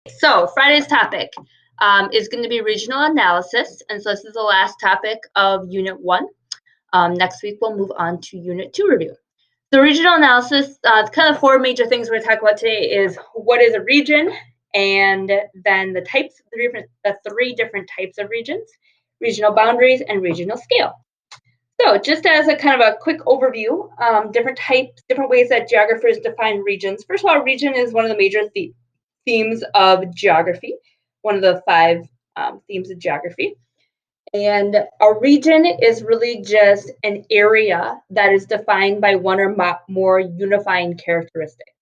So Friday's topic is going to be regional analysis, and so this is the last topic of Unit 1. Next week we'll move on to Unit 2 review. So regional analysis, kind of four major things we're going to talk about today is what is a region, and then the three different types of regions, regional boundaries, and regional scale. So just as a kind of a quick overview, different ways that geographers define regions. First of all, region is one of the major themes of geography, one of the five themes of geography. And a region is really just an area that is defined by one or more unifying characteristics.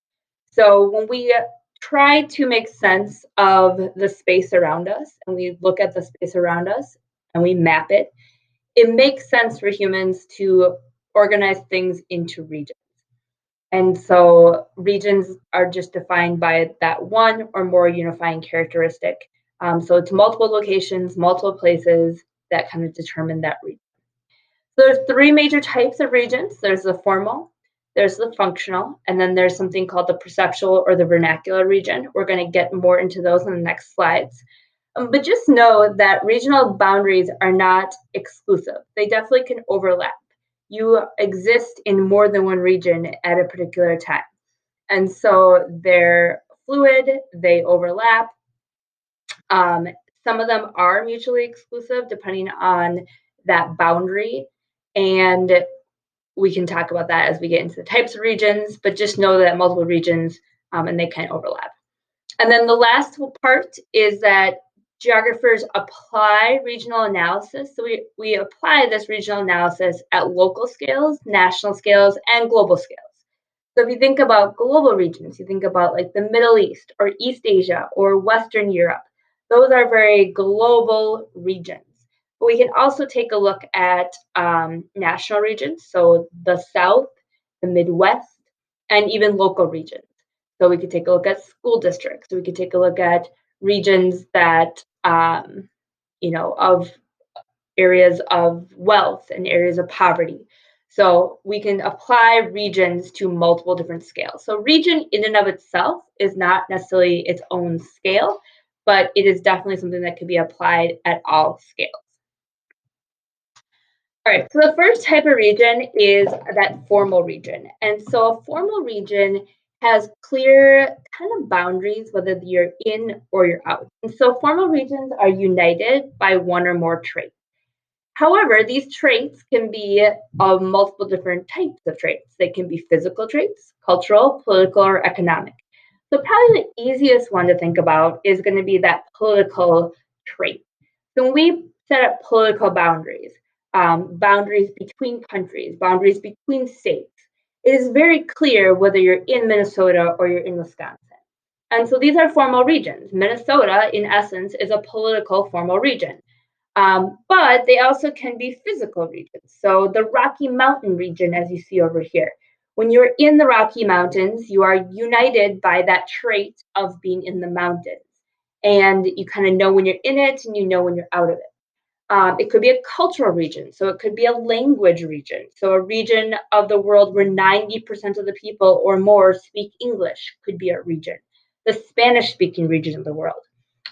So when we try to make sense of the space around us and we look at the space around us and we map it, it makes sense for humans to organize things into regions. And so regions are just defined by that one or more unifying characteristic. So it's multiple locations, multiple places that kind of determine that region. So there's three major types of regions. There's the formal, there's the functional, and then there's something called the perceptual or the vernacular region. We're going to get more into those in the next slides. But just know that regional boundaries are not exclusive. They definitely can overlap. You exist in more than one region at a particular time. And so they're fluid, they overlap. Some of them are mutually exclusive depending on that boundary. And we can talk about that as we get into the types of regions, but just know that multiple regions and they can overlap. And then the last part is that geographers apply regional analysis. So we apply this regional analysis at local scales, national scales, and global scales. So if you think about global regions, you think about like the Middle East or East Asia or Western Europe. Those are very global regions. But we can also take a look at national regions, so the South, the Midwest, and even local regions. So we could take a look at school districts. So we could take a look at regions that, of areas of wealth and areas of poverty. So we can apply regions to multiple different scales. So region in and of itself is not necessarily its own scale, but it is definitely something that could be applied at all scales. All right, so the first type of region is that formal region. And so a formal region has clear kind of boundaries, whether you're in or you're out. And so formal regions are united by one or more traits. However, these traits can be of multiple different types of traits. They can be physical traits, cultural, political, or economic. So probably the easiest one to think about is going to be that political trait. So when we set up political boundaries, boundaries between countries, boundaries between states, it is very clear whether you're in Minnesota or you're in Wisconsin. And so these are formal regions. Minnesota, in essence, is a political formal region. But they also can be physical regions. So the Rocky Mountain region, as you see over here, when you're in the Rocky Mountains, you are united by that trait of being in the mountains. And you kind of know when you're in it and you know when you're out of it. It could be a cultural region. So it could be a language region. So a region of the world where 90% of the people or more speak English could be a region. The Spanish-speaking region of the world,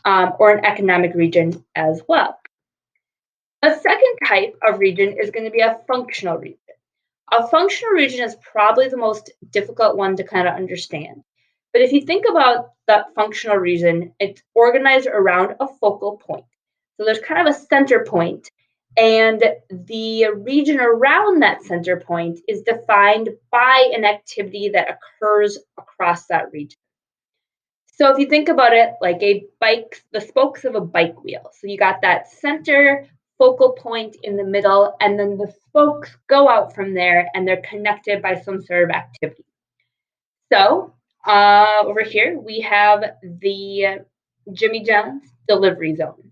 or an economic region as well. A second type of region is going to be a functional region. A functional region is probably the most difficult one to kind of understand. But if you think about that functional region, it's organized around a focal point. So there's kind of a center point, and the region around that center point is defined by an activity that occurs across that region. So if you think about it like a bike, the spokes of a bike wheel. So you got that center focal point in the middle, and then the spokes go out from there and they're connected by some sort of activity. So over here, we have the Jimmy John's delivery zone.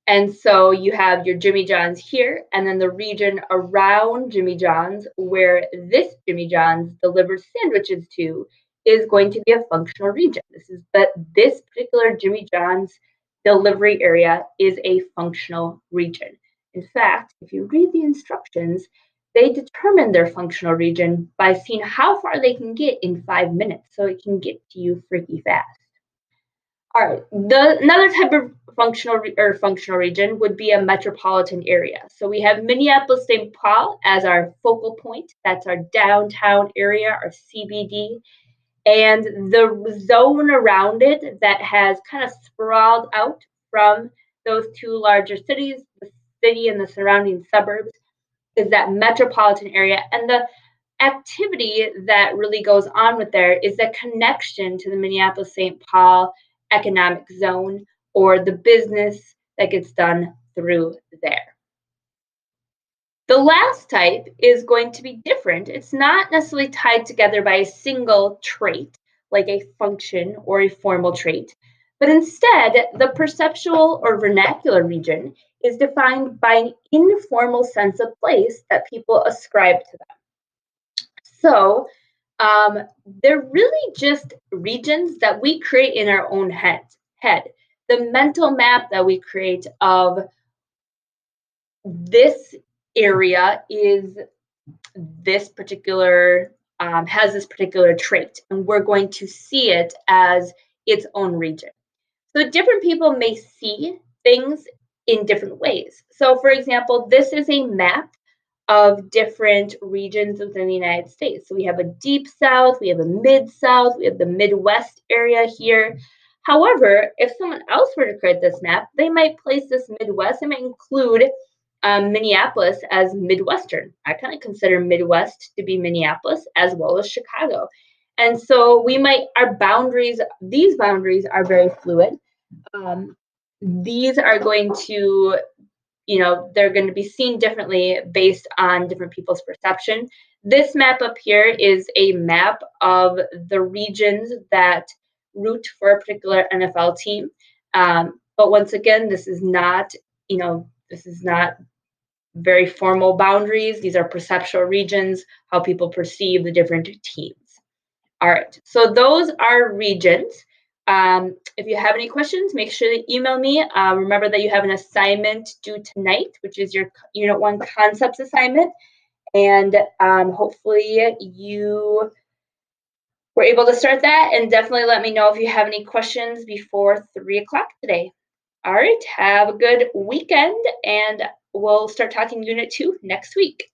And so you have your Jimmy John's here, and then the region around Jimmy John's where this Jimmy John's delivers sandwiches to is going to be a functional region. This particular Jimmy John's delivery area is a functional region. In fact, if you read the instructions, they determine their functional region by seeing how far they can get in 5 minutes, so it can get to you freaky fast. All right. Another type of functional region would be a metropolitan area. So we have Minneapolis-St. Paul as our focal point. That's our downtown area, our CBD, and the zone around it that has kind of sprawled out from those two larger cities, the city and the surrounding suburbs, is that metropolitan area. And the activity that really goes on with there is the connection to the Minneapolis St. Paul economic zone or the business that gets done through there. The last type is going to be different. It's not necessarily tied together by a single trait, like a function or a formal trait, but instead, the perceptual or vernacular region is defined by an informal sense of place that people ascribe to them. So they're really just regions that we create in our own head. The mental map that we create of this area is this particular has this particular trait, and we're going to see it as its own region. So different people may see things in different ways. So for example, this is a map of different regions within the United States. So we have a deep south, we have a mid south, we have the Midwest area here. However, if someone else were to create this map, they might place this Midwest, they might include Minneapolis as Midwestern. I kind of consider Midwest to be Minneapolis as well as Chicago. And so our boundaries, these boundaries are very fluid. These are going to they're going to be seen differently based on different people's perception. This map up here is a map of the regions that root for a particular NFL team. But once again, this is not very formal boundaries. These are perceptual regions, how people perceive the different teams. All right, so those are regions. If you have any questions, make sure to email me. Remember that you have an assignment due tonight, which is your Unit 1 concepts assignment. And hopefully you were able to start that. And definitely let me know if you have any questions before 3 o'clock today. All right, have a good weekend, and we'll start talking Unit 2 next week.